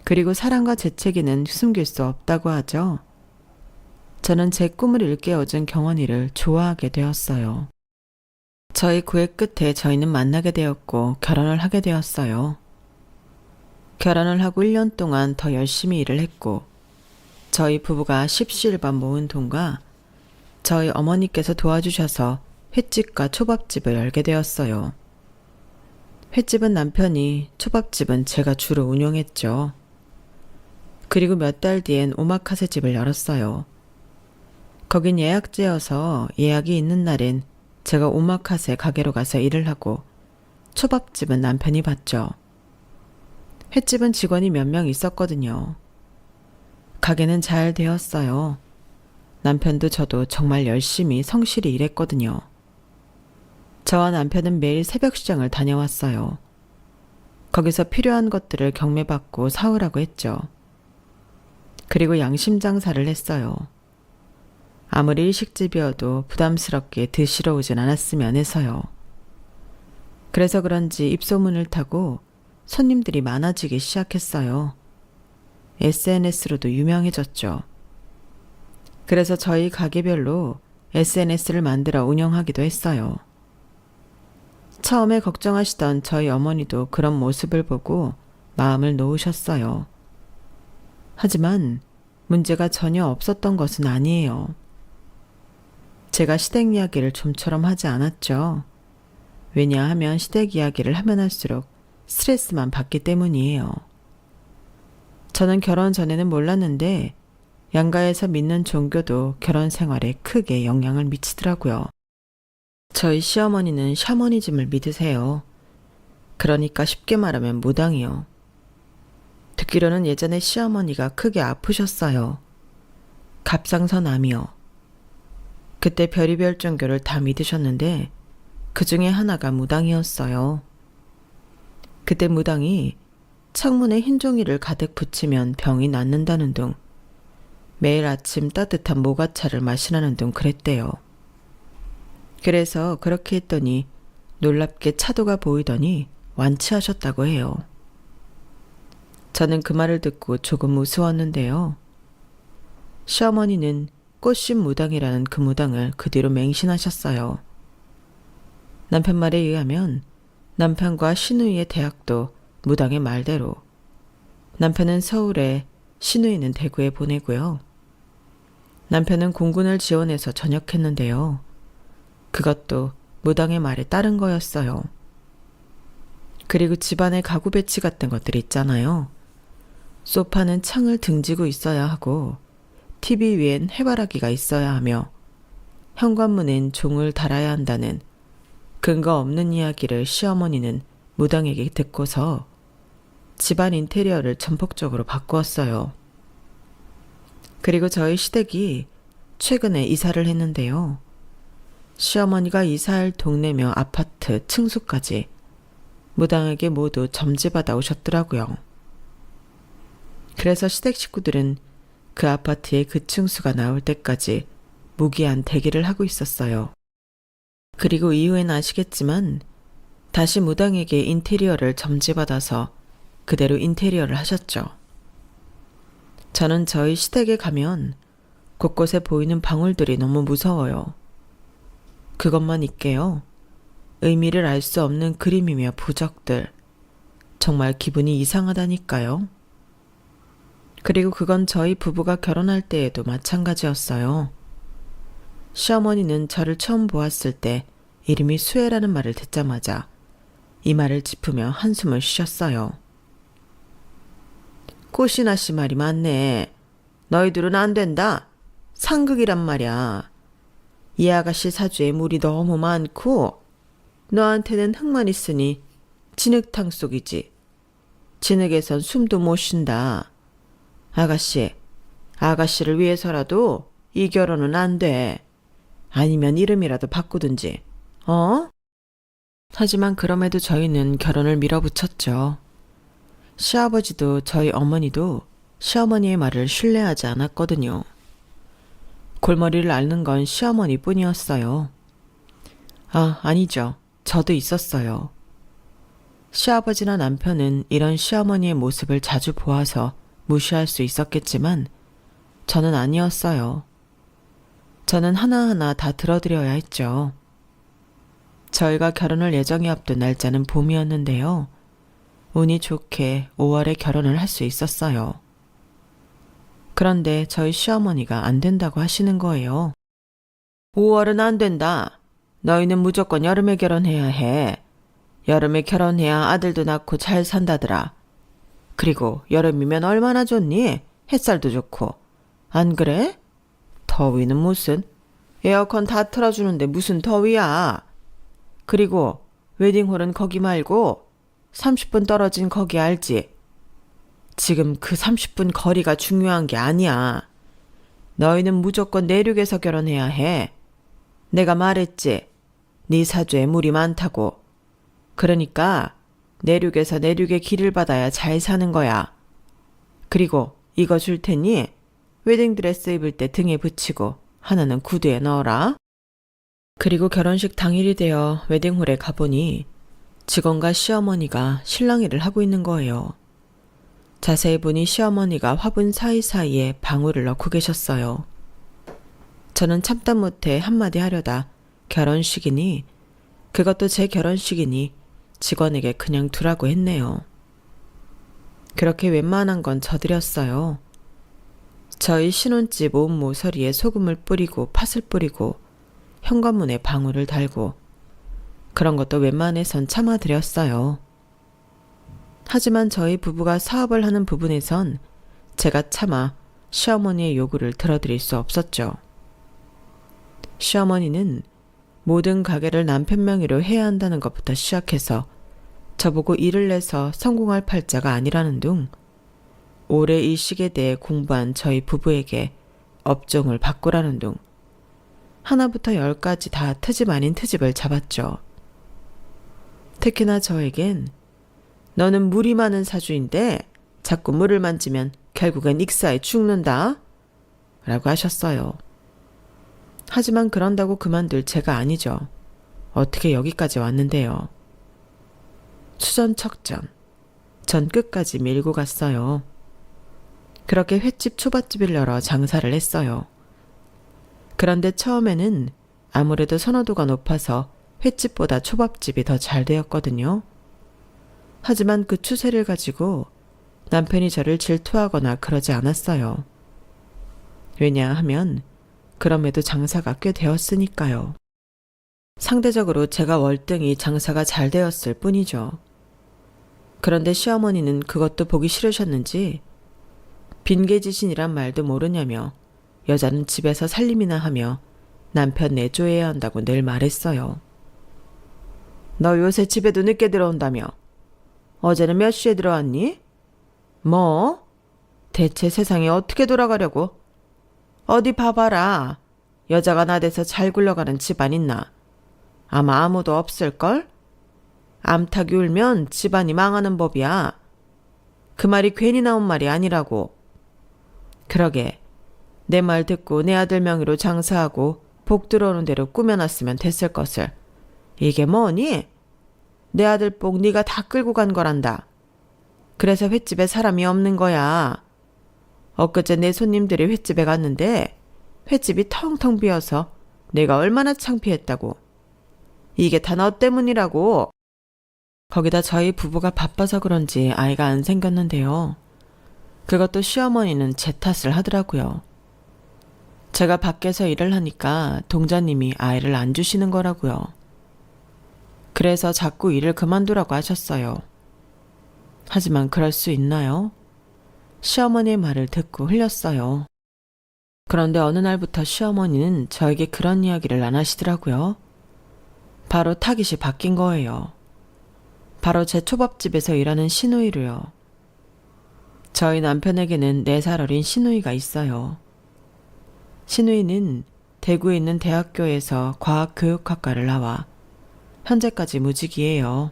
그리고 사랑과 재채기는 숨길 수 없다고 하죠. 저는 제 꿈을 일깨워준 경원이를 좋아하게 되었어요. 저희 구애 끝에 저희는 만나게 되었고 결혼을 하게 되었어요. 결혼을 하고 1년 동안 더 열심히 일을 했고 저희 부부가 십시일반 모은 돈과 저희 어머니께서 도와주셔서 횟집과 초밥집을 열게 되었어요. 횟집은 남편이, 초밥집은 제가 주로 운영했죠. 그리고 몇 달 뒤엔 오마카세 집을 열었어요. 거긴 예약제여서 예약이 있는 날엔 제가 오마카세 가게로 가서 일을 하고 초밥집은 남편이 봤죠. 횟집은 직원이 몇 명 있었거든요. 가게는 잘 되었어요. 남편도 저도 정말 열심히 성실히 일했거든요. 저와 남편은 매일 새벽 시장을 다녀왔어요. 거기서 필요한 것들을 경매받고 사오라고 했죠. 그리고 양심 장사를 했어요. 아무리 일식집이어도 부담스럽게 드시러 오진 않았으면 해서요. 그래서 그런지 입소문을 타고 손님들이 많아지기 시작했어요. SNS로도 유명해졌죠. 그래서 저희 가게별로 SNS를 만들어 운영하기도 했어요. 처음에 걱정하시던 저희 어머니도 그런 모습을 보고 마음을 놓으셨어요. 하지만 문제가 전혀 없었던 것은 아니에요. 제가 시댁 이야기를 좀처럼 하지 않았죠. 왜냐하면 시댁 이야기를 하면 할수록 스트레스만 받기 때문이에요. 저는 결혼 전에는 몰랐는데 양가에서 믿는 종교도 결혼 생활에 크게 영향을 미치더라고요. 저희 시어머니는 샤머니즘을 믿으세요. 그러니까 쉽게 말하면 무당이요. 듣기로는 예전에 시어머니가 크게 아프셨어요. 갑상선암이요. 그때 별의별 종교를 다 믿으셨는데 그 중에 하나가 무당이었어요. 그때 무당이 창문에 흰 종이를 가득 붙이면 병이 낫는다는 둥, 매일 아침 따뜻한 모가차를 마시라는 둥 그랬대요. 그래서 그렇게 했더니 놀랍게 차도가 보이더니 완치하셨다고 해요. 저는 그 말을 듣고 조금 우스웠는데요. 시어머니는 꽃신 무당이라는 그 무당을 그 뒤로 맹신하셨어요. 남편 말에 의하면 남편과 시누이의 대학도 무당의 말대로, 남편은 서울에, 시누이는 대구에 보내고요. 남편은 공군을 지원해서 전역했는데요. 그것도 무당의 말에 따른 거였어요. 그리고 집안에 가구 배치 같은 것들 있잖아요. 소파는 창을 등지고 있어야 하고 TV 위엔 해바라기가 있어야 하며 현관문엔 종을 달아야 한다는 근거 없는 이야기를 시어머니는 무당에게 듣고서 집안 인테리어를 전폭적으로 바꾸었어요. 그리고 저희 시댁이 최근에 이사를 했는데요. 시어머니가 이사할 동네며 아파트 층수까지 무당에게 모두 점지받아 오셨더라고요. 그래서 시댁 식구들은 그 아파트의 그 층수가 나올 때까지 무기한 대기를 하고 있었어요. 그리고 이후엔 아시겠지만 다시 무당에게 인테리어를 점지받아서 그대로 인테리어를 하셨죠. 저는 저희 시댁에 가면 곳곳에 보이는 방울들이 너무 무서워요. 그것만 있게요. 의미를 알 수 없는 그림이며 부적들. 정말 기분이 이상하다니까요. 그리고 그건 저희 부부가 결혼할 때에도 마찬가지였어요. 시어머니는 저를 처음 보았을 때 이름이 수혜라는 말을 듣자마자 이 말을 짚으며 한숨을 쉬셨어요. 꽃이나 씨 말이 맞네. 너희들은 안 된다. 상극이란 말이야. 이 아가씨 사주에 물이 너무 많고 너한테는 흙만 있으니 진흙탕 속이지. 진흙에선 숨도 못 쉰다. 아가씨를 위해서라도 이 결혼은 안 돼. 아니면 이름이라도 바꾸든지. 하지만 그럼에도 저희는 결혼을 밀어붙였죠. 시아버지도 저희 어머니도 시어머니의 말을 신뢰하지 않았거든요. 골머리를 앓는 건 시어머니 뿐이었어요. 아니죠. 저도 있었어요. 시아버지나 남편은 이런 시어머니의 모습을 자주 보아서 무시할 수 있었겠지만 저는 아니었어요. 저는 하나하나 다 들어드려야 했죠. 저희가 결혼을 예정에 앞둔 날짜는 봄이었는데요. 운이 좋게 5월에 결혼을 할 수 있었어요. 그런데 저희 시어머니가 안 된다고 하시는 거예요. 5월은 안 된다. 너희는 무조건 여름에 결혼해야 해. 여름에 결혼해야 아들도 낳고 잘 산다더라. 그리고 여름이면 얼마나 좋니? 햇살도 좋고. 안 그래? 더위는 무슨? 에어컨 다 틀어주는데 무슨 더위야. 그리고 웨딩홀은 거기 말고 30분 떨어진 거기 알지? 지금 그 30분 거리가 중요한 게 아니야. 너희는 무조건 내륙에서 결혼해야 해. 내가 말했지. 네 사주에 물이 많다고. 그러니까 내륙에서 내륙의 길을 받아야 잘 사는 거야. 그리고 이거 줄 테니 웨딩드레스 입을 때 등에 붙이고 하나는 구두에 넣어라. 그리고 결혼식 당일이 되어 웨딩홀에 가보니 직원과 시어머니가 신랑 일을 하고 있는 거예요. 자세히 보니 시어머니가 화분 사이사이에 방울을 넣고 계셨어요. 저는 참다 못해 한마디 하려다 결혼식이니 그것도 제 결혼식이니 직원에게 그냥 두라고 했네요. 그렇게 웬만한 건 저드렸어요. 저희 신혼집 온 모서리에 소금을 뿌리고 팥을 뿌리고 현관문에 방울을 달고 그런 것도 웬만해선 참아드렸어요. 하지만 저희 부부가 사업을 하는 부분에선 제가 차마 시어머니의 요구를 들어드릴 수 없었죠. 시어머니는 모든 가게를 남편 명의로 해야 한다는 것부터 시작해서 저보고 일을 내서 성공할 팔자가 아니라는 둥 올해 이 시기에 대해 공부한 저희 부부에게 업종을 바꾸라는 둥 하나부터 열까지 다 트집 아닌 트집을 잡았죠. 특히나 저에겐 너는 물이 많은 사주인데 자꾸 물을 만지면 결국엔 익사에 죽는다 라고 하셨어요. 하지만 그런다고 그만둘 제가 아니죠. 어떻게 여기까지 왔는데요. 추전척전 전 끝까지 밀고 갔어요. 그렇게 횟집 초밥집을 열어 장사를 했어요. 그런데 처음에는 아무래도 선호도가 높아서 횟집보다 초밥집이 더 잘 되었거든요. 하지만 그 추세를 가지고 남편이 저를 질투하거나 그러지 않았어요. 왜냐하면 그럼에도 장사가 꽤 되었으니까요. 상대적으로 제가 월등히 장사가 잘 되었을 뿐이죠. 그런데 시어머니는 그것도 보기 싫으셨는지 빈개지신이란 말도 모르냐며 여자는 집에서 살림이나 하며 남편 내조해야 한다고 늘 말했어요. 너 요새 집에도 늦게 들어온다며? 어제는 몇 시에 들어왔니? 뭐? 대체 세상이 어떻게 돌아가려고? 어디 봐봐라. 여자가 나대서 잘 굴러가는 집안 있나? 아마 아무도 없을걸? 암탉이 울면 집안이 망하는 법이야. 그 말이 괜히 나온 말이 아니라고. 그러게. 내 말 듣고 내 아들 명의로 장사하고 복 들어오는 대로 꾸며놨으면 됐을 것을. 이게 뭐니? 내 아들 복 네가 다 끌고 간 거란다. 그래서 횟집에 사람이 없는 거야. 엊그제 내 손님들이 횟집에 갔는데 횟집이 텅텅 비어서 내가 얼마나 창피했다고. 이게 다 너 때문이라고. 거기다 저희 부부가 바빠서 그런지 아이가 안 생겼는데요. 그것도 시어머니는 제 탓을 하더라고요. 제가 밖에서 일을 하니까 동자님이 아이를 안 주시는 거라고요. 그래서 자꾸 일을 그만두라고 하셨어요. 하지만 그럴 수 있나요? 시어머니의 말을 듣고 흘렸어요. 그런데 어느 날부터 시어머니는 저에게 그런 이야기를 안 하시더라고요. 바로 타깃이 바뀐 거예요. 바로 제 초밥집에서 일하는 시누이로요. 저희 남편에게는 4살 어린 시누이가 있어요. 시누이는 대구에 있는 대학교에서 과학교육학과를 나와 현재까지 무직이에요.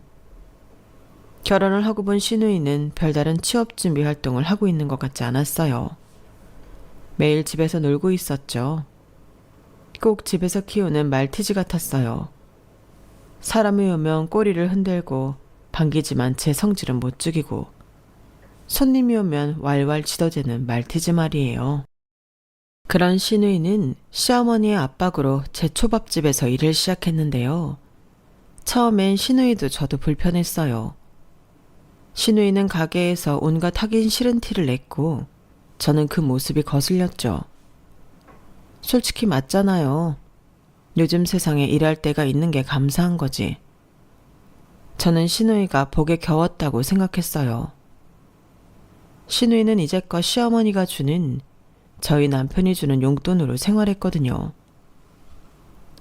결혼을 하고 본 시누이는 별다른 취업 준비 활동을 하고 있는 것 같지 않았어요. 매일 집에서 놀고 있었죠. 꼭 집에서 키우는 말티즈 같았어요. 사람이 오면 꼬리를 흔들고 반기지만 제 성질은 못 죽이고 손님이 오면 왈왈 지더대는 말티즈 말이에요. 그런 시누이는 시어머니의 압박으로 제 초밥집에서 일을 시작했는데요. 처음엔 시누이도 저도 불편했어요. 시누이는 가게에서 온갖 하긴 싫은 티를 냈고 저는 그 모습이 거슬렸죠. 솔직히 맞잖아요. 요즘 세상에 일할 때가 있는 게 감사한 거지. 저는 시누이가 복에 겨웠다고 생각했어요. 시누이는 이제껏 시어머니가 주는 저희 남편이 주는 용돈으로 생활했거든요.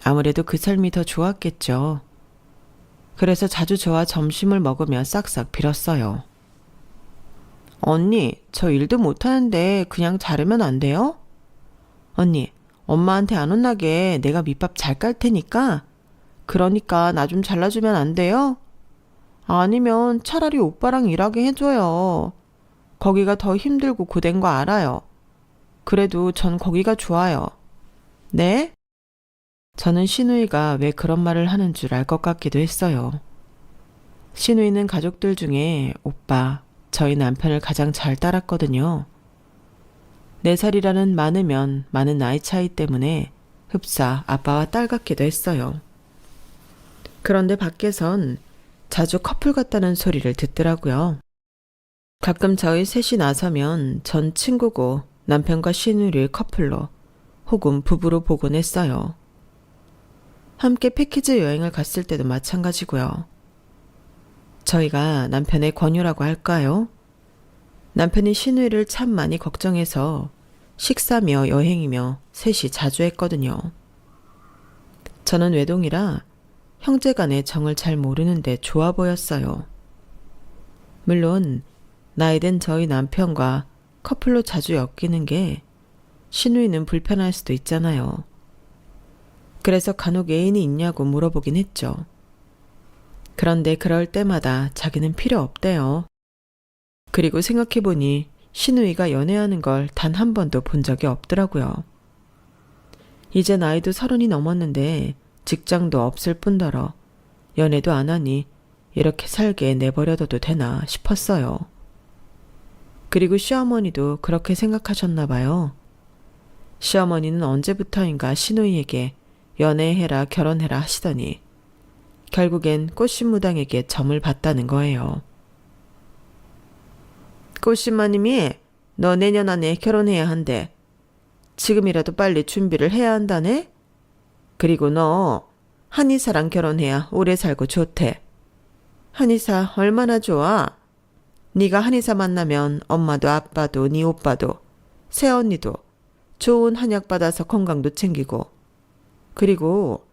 아무래도 그 삶이 더 좋았겠죠. 그래서 자주 저와 점심을 먹으며 싹싹 빌었어요. 언니, 저 일도 못하는데 그냥 자르면 안 돼요? 언니, 엄마한테 안 혼나게 내가 밑밥 잘 깔 테니까 그러니까 나 좀 잘라주면 안 돼요? 아니면 차라리 오빠랑 일하게 해줘요. 거기가 더 힘들고 고된 거 알아요. 그래도 전 거기가 좋아요. 네? 저는 시누이가 왜 그런 말을 하는 줄 알 것 같기도 했어요. 시누이는 가족들 중에 오빠, 저희 남편을 가장 잘 따랐거든요. 4살이라는 많으면 많은 나이 차이 때문에 흡사 아빠와 딸 같기도 했어요. 그런데 밖에선 자주 커플 같다는 소리를 듣더라고요. 가끔 저희 셋이 나서면 전 친구고 남편과 시누이를 커플로 혹은 부부로 보곤 했어요. 함께 패키지 여행을 갔을 때도 마찬가지고요. 저희가 남편의 권유라고 할까요? 남편이 시누이를 참 많이 걱정해서 식사며 여행이며 셋이 자주 했거든요. 저는 외동이라 형제 간의 정을 잘 모르는데 좋아 보였어요. 물론 나이든 저희 남편과 커플로 자주 엮이는 게 시누이는 불편할 수도 있잖아요. 그래서 간혹 애인이 있냐고 물어보긴 했죠. 그런데 그럴 때마다 자기는 필요 없대요. 그리고 생각해보니 시누이가 연애하는 걸 단 한 번도 본 적이 없더라고요. 이제 나이도 30이 넘었는데 직장도 없을 뿐더러 연애도 안 하니 이렇게 살게 내버려둬도 되나 싶었어요. 그리고 시어머니도 그렇게 생각하셨나 봐요. 시어머니는 언제부터인가 시누이에게 연애해라 결혼해라 하시더니 결국엔 꽃신무당에게 점을 봤다는 거예요. 꽃신마님이 너 내년 안에 결혼해야 한대. 지금이라도 빨리 준비를 해야 한다네. 그리고 너 한의사랑 결혼해야 오래 살고 좋대. 한의사 얼마나 좋아? 네가 한의사 만나면 엄마도 아빠도 네 오빠도 새언니도 좋은 한약 받아서 건강도 챙기고 그리고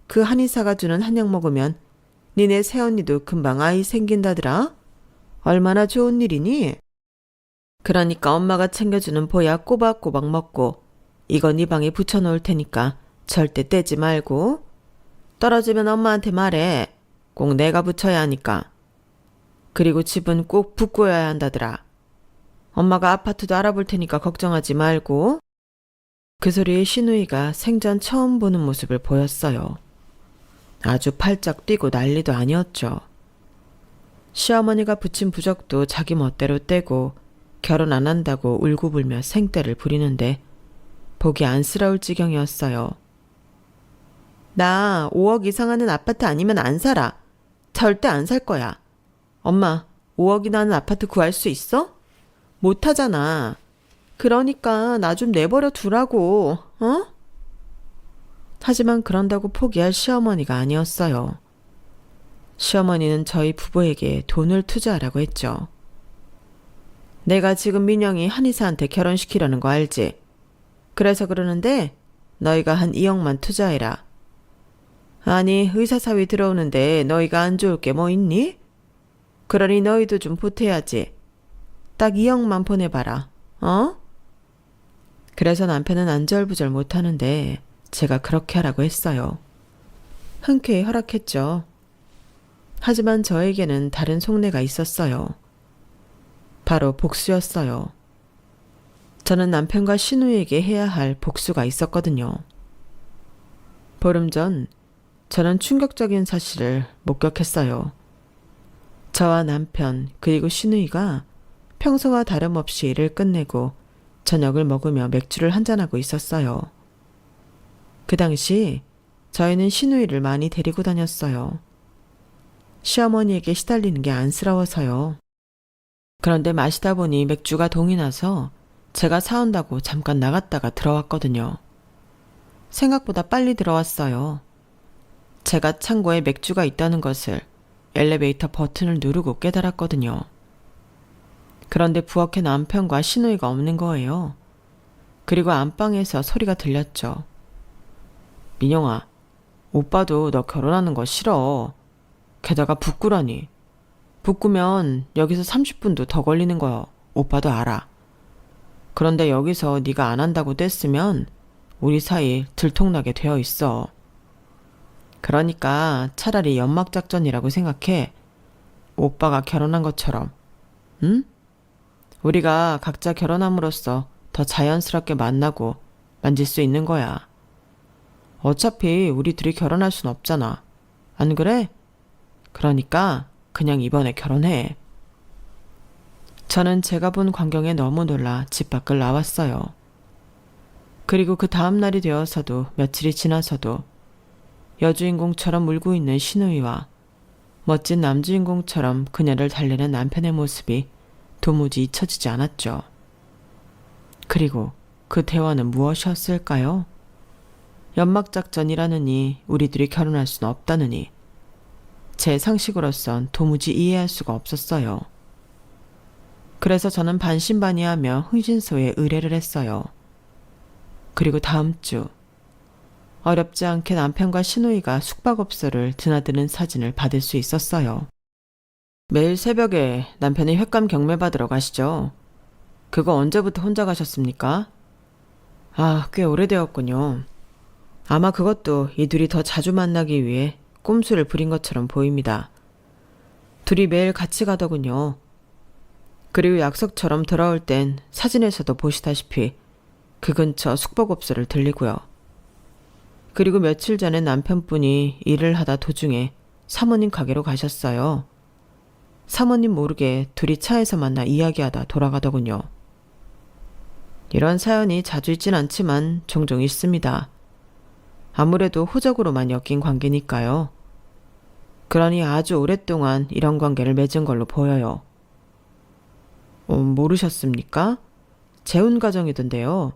그 한의사가 주는 한약 먹으면 니네 새언니도 금방 아이 생긴다더라. 얼마나 좋은 일이니? 그러니까 엄마가 챙겨주는 보약 꼬박꼬박 먹고 이거 네 방에 붙여놓을 테니까 절대 떼지 말고 떨어지면 엄마한테 말해. 꼭 내가 붙여야 하니까. 그리고 집은 꼭 붙고야 한다더라. 엄마가 아파트도 알아볼 테니까 걱정하지 말고. 그 소리에 시누이가 생전 처음 보는 모습을 보였어요. 아주 팔짝 뛰고 난리도 아니었죠. 시어머니가 붙인 부적도 자기 멋대로 떼고 결혼 안 한다고 울고불며 생떼를 부리는데 보기 안쓰러울 지경이었어요. 나 5억 이상 하는 아파트 아니면 안 살아. 절대 안 살 거야. 엄마, 5억이나 하는 아파트 구할 수 있어? 못 하잖아. 그러니까 나 좀 내버려 두라고, 어? 하지만 그런다고 포기할 시어머니가 아니었어요. 시어머니는 저희 부부에게 돈을 투자하라고 했죠. 내가 지금 민영이 한의사한테 결혼시키려는 거 알지? 그래서 그러는데 너희가 한 2억만 투자해라. 아니 의사사위 들어오는데 너희가 안 좋을 게 뭐 있니? 그러니 너희도 좀 보태야지. 딱 2억만 보내봐라. 어? 그래서 남편은 안절부절 못하는데 제가 그렇게 하라고 했어요. 흔쾌히 허락했죠. 하지만 저에게는 다른 속내가 있었어요. 바로 복수였어요. 저는 남편과 시누이에게 해야 할 복수가 있었거든요. 보름 전 저는 충격적인 사실을 목격했어요. 저와 남편 그리고 시누이가 평소와 다름없이 일을 끝내고 저녁을 먹으며 맥주를 한잔하고 있었어요. 그 당시 저희는 시누이를 많이 데리고 다녔어요. 시어머니에게 시달리는 게 안쓰러워서요. 그런데 마시다 보니 맥주가 동이 나서 제가 사온다고 잠깐 나갔다가 들어왔거든요. 생각보다 빨리 들어왔어요. 제가 창고에 맥주가 있다는 것을 엘리베이터 버튼을 누르고 깨달았거든요. 그런데 부엌에 남편과 시누이가 없는 거예요. 그리고 안방에서 소리가 들렸죠. 민영아, 오빠도 너 결혼하는 거 싫어. 게다가 북구라니. 북구면 여기서 30분도 더 걸리는 거요. 오빠도 알아. 그런데 여기서 네가 안 한다고 뗐으면 우리 사이 들통나게 되어 있어. 그러니까 차라리 연막작전이라고 생각해. 오빠가 결혼한 것처럼. 응? 우리가 각자 결혼함으로써 더 자연스럽게 만나고 만질 수 있는 거야. 어차피 우리 둘이 결혼할 순 없잖아. 안 그래? 그러니까 그냥 이번에 결혼해. 저는 제가 본 광경에 너무 놀라 집 밖을 나왔어요. 그리고 그 다음 날이 되어서도 며칠이 지나서도 여주인공처럼 울고 있는 시누이와 멋진 남주인공처럼 그녀를 달래는 남편의 모습이 도무지 잊혀지지 않았죠. 그리고 그 대화는 무엇이었을까요? 연막작전이라느니 우리들이 결혼할 수는 없다느니 제 상식으로선 도무지 이해할 수가 없었어요. 그래서 저는 반신반의하며 흥신소에 의뢰를 했어요. 그리고 다음 주 어렵지 않게 남편과 시누이가 숙박업소를 드나드는 사진을 받을 수 있었어요. 매일 새벽에 남편이 횟감 경매 받으러 가시죠. 그거 언제부터 혼자 가셨습니까? 아, 꽤 오래되었군요. 아마 그것도 이 둘이 더 자주 만나기 위해 꼼수를 부린 것처럼 보입니다. 둘이 매일 같이 가더군요. 그리고 약속처럼 돌아올 땐 사진에서도 보시다시피 그 근처 숙박업소를 들리고요. 그리고 며칠 전에 남편분이 일을 하다 도중에 사모님 가게로 가셨어요. 사모님 모르게 둘이 차에서 만나 이야기하다 돌아가더군요. 이런 사연이 자주 있진 않지만 종종 있습니다. 아무래도 호적으로만 엮인 관계니까요. 그러니 아주 오랫동안 이런 관계를 맺은 걸로 보여요. 모르셨습니까? 재혼 가정이던데요.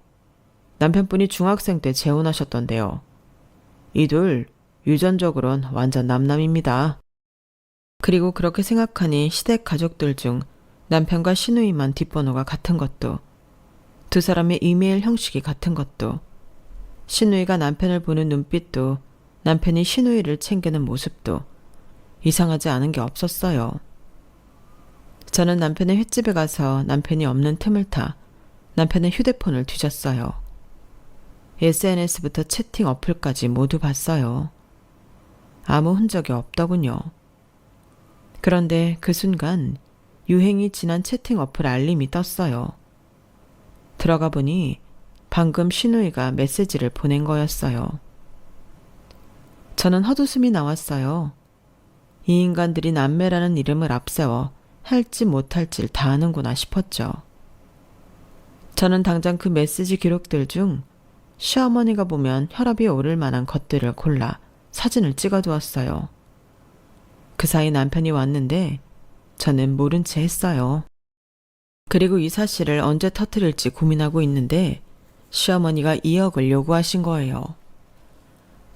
남편분이 중학생 때 재혼하셨던데요. 이 둘 유전적으론 완전 남남입니다. 그리고 그렇게 생각하니 시댁 가족들 중 남편과 시누이만 뒷번호가 같은 것도, 두 사람의 이메일 형식이 같은 것도, 시누이가 남편을 보는 눈빛도, 남편이 시누이를 챙기는 모습도 이상하지 않은 게 없었어요. 저는 남편의 횟집에 가서 남편이 없는 틈을 타 남편의 휴대폰을 뒤졌어요. SNS부터 채팅 어플까지 모두 봤어요. 아무 흔적이 없더군요. 그런데 그 순간 유행이 지난 채팅 어플 알림이 떴어요. 들어가 보니 방금 시누이가 메시지를 보낸 거였어요. 저는 헛웃음이 나왔어요. 이 인간들이 남매라는 이름을 앞세워 할지 못할지를 다 아는구나 싶었죠. 저는 당장 그 메시지 기록들 중 시어머니가 보면 혈압이 오를 만한 것들을 골라 사진을 찍어두었어요. 그 사이 남편이 왔는데 저는 모른 채 했어요. 그리고 이 사실을 언제 터뜨릴지 고민하고 있는데 시어머니가 2억을 요구하신 거예요.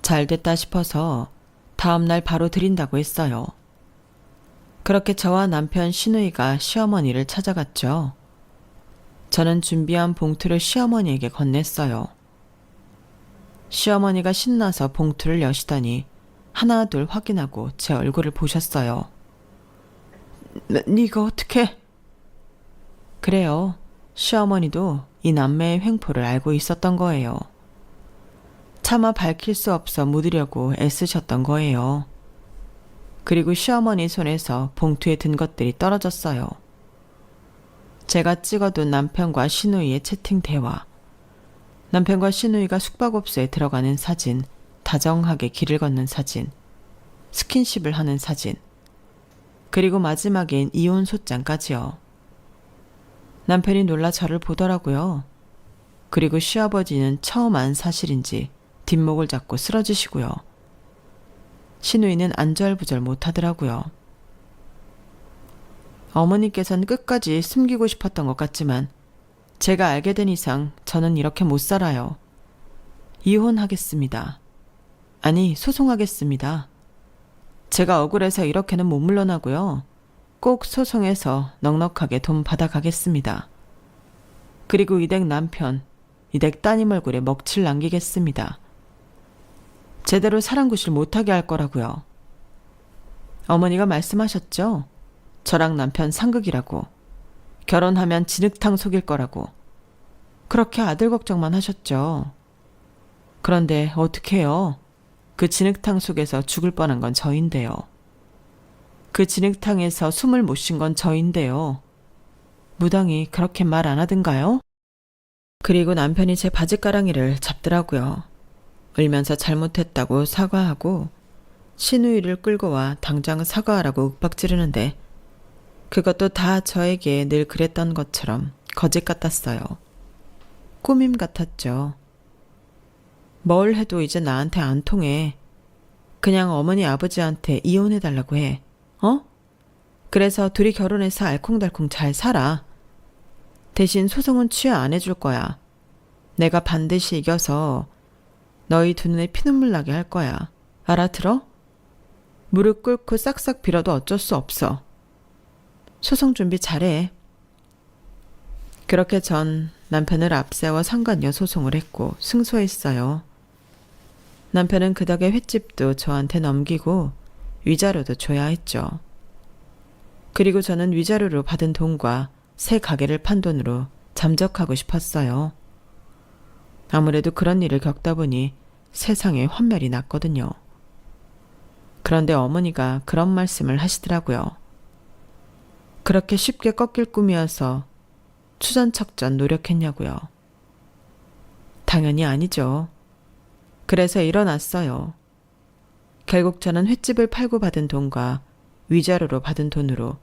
잘 됐다 싶어서 다음날 바로 드린다고 했어요. 그렇게 저와 남편 시누이가 시어머니를 찾아갔죠. 저는 준비한 봉투를 시어머니에게 건넸어요. 시어머니가 신나서 봉투를 여시더니 하나 둘 확인하고 제 얼굴을 보셨어요. 네가 어떻게? 그래요. 시어머니도 이 남매의 횡포를 알고 있었던 거예요. 차마 밝힐 수 없어 묻으려고 애쓰셨던 거예요. 그리고 시어머니 손에서 봉투에 든 것들이 떨어졌어요. 제가 찍어둔 남편과 시누이의 채팅 대화, 남편과 시누이가 숙박업소에 들어가는 사진, 다정하게 길을 걷는 사진, 스킨십을 하는 사진, 그리고 마지막엔 이혼 소장까지요. 남편이 놀라 저를 보더라고요. 그리고 시아버지는 처음 안 사실인지 뒷목을 잡고 쓰러지시고요. 시누이는 안절부절 못하더라고요. 어머니께서는 끝까지 숨기고 싶었던 것 같지만 제가 알게 된 이상 저는 이렇게 못 살아요. 이혼하겠습니다. 아니, 소송하겠습니다. 제가 억울해서 이렇게는 못 물러나고요. 꼭 소송해서 넉넉하게 돈 받아가겠습니다. 그리고 이댁 남편, 이댁 따님 얼굴에 먹칠 남기겠습니다. 제대로 사랑구실 못하게 할 거라고요. 어머니가 말씀하셨죠? 저랑 남편 상극이라고. 결혼하면 진흙탕 속일 거라고. 그렇게 아들 걱정만 하셨죠. 그런데 어떡해요? 그 진흙탕 속에서 죽을 뻔한 건 저인데요. 그 진흙탕에서 숨을 못 쉰 건 저인데요. 무당이 그렇게 말 안 하던가요? 그리고 남편이 제 바지가랑이를 잡더라고요. 울면서 잘못했다고 사과하고 시누이를 끌고 와 당장 사과하라고 윽박지르는데 그것도 다 저에게 늘 그랬던 것처럼 거짓 같았어요. 꾸밈 같았죠. 뭘 해도 이제 나한테 안 통해. 그냥 어머니 아버지한테 이혼해달라고 해. 어? 그래서 둘이 결혼해서 알콩달콩 잘 살아. 대신 소송은 취하 안 해줄 거야. 내가 반드시 이겨서 너희 두 눈에 피눈물 나게 할 거야. 알아들어? 무릎 꿇고 싹싹 빌어도 어쩔 수 없어. 소송 준비 잘해. 그렇게 전 남편을 앞세워 상간녀 소송을 했고 승소했어요. 남편은 그 덕에 횟집도 저한테 넘기고 위자료도 줘야 했죠. 그리고 저는 위자료로 받은 돈과 새 가게를 판 돈으로 잠적하고 싶었어요. 아무래도 그런 일을 겪다 보니 세상에 환멸이 났거든요. 그런데 어머니가 그런 말씀을 하시더라고요. 그렇게 쉽게 꺾일 꿈이어서 추전척전 노력했냐고요. 당연히 아니죠. 그래서 일어났어요. 결국 저는 횟집을 팔고 받은 돈과 위자료로 받은 돈으로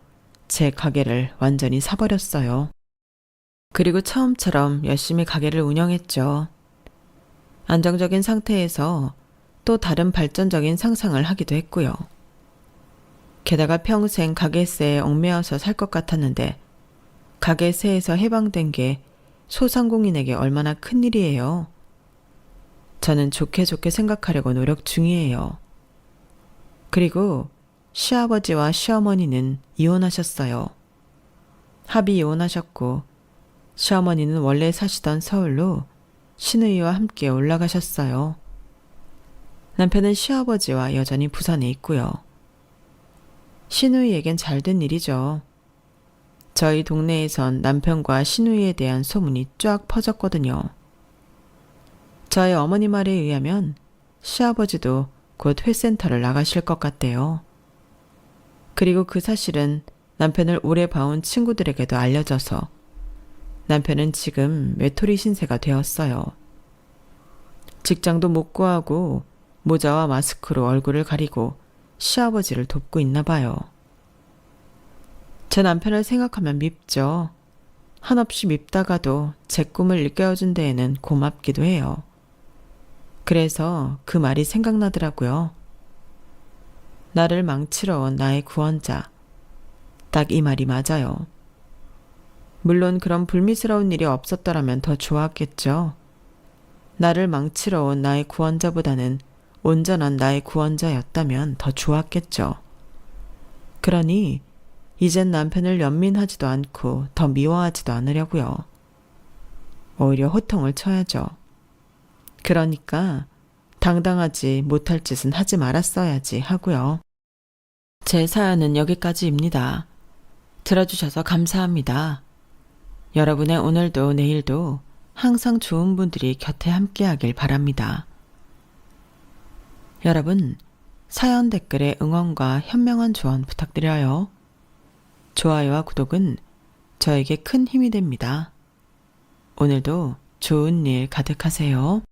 제 가게를 완전히 사버렸어요. 그리고 처음처럼 열심히 가게를 운영했죠. 안정적인 상태에서 또 다른 발전적인 상상을 하기도 했고요. 게다가 평생 가게세에 얽매여서 살 것 같았는데 가게세에서 해방된 게 소상공인에게 얼마나 큰 일이에요. 저는 좋게 생각하려고 노력 중이에요. 그리고 시아버지와 시어머니는 이혼하셨어요. 합의 이혼하셨고 시어머니는 원래 사시던 서울로 시누이와 함께 올라가셨어요. 남편은 시아버지와 여전히 부산에 있고요. 시누이에겐 잘된 일이죠. 저희 동네에선 남편과 시누이에 대한 소문이 쫙 퍼졌거든요. 저희 어머니 말에 의하면 시아버지도 곧 회센터를 나가실 것 같대요. 그리고 그 사실은 남편을 오래 봐온 친구들에게도 알려져서 남편은 지금 외톨이 신세가 되었어요. 직장도 못 구하고 모자와 마스크로 얼굴을 가리고 시아버지를 돕고 있나 봐요. 제 남편을 생각하면 밉죠. 한없이 밉다가도 제 꿈을 일깨워준 데에는 고맙기도 해요. 그래서 그 말이 생각나더라고요. 나를 망치러 온 나의 구원자. 딱 이 말이 맞아요. 물론 그런 불미스러운 일이 없었더라면 더 좋았겠죠. 나를 망치러 온 나의 구원자보다는 온전한 나의 구원자였다면 더 좋았겠죠. 그러니 이젠 남편을 연민하지도 않고 더 미워하지도 않으려고요. 오히려 호통을 쳐야죠. 그러니까 당당하지 못할 짓은 하지 말았어야지 하고요. 제 사연은 여기까지입니다. 들어주셔서 감사합니다. 여러분의 오늘도 내일도 항상 좋은 분들이 곁에 함께하길 바랍니다. 여러분, 사연 댓글에 응원과 현명한 조언 부탁드려요. 좋아요와 구독은 저에게 큰 힘이 됩니다. 오늘도 좋은 일 가득하세요.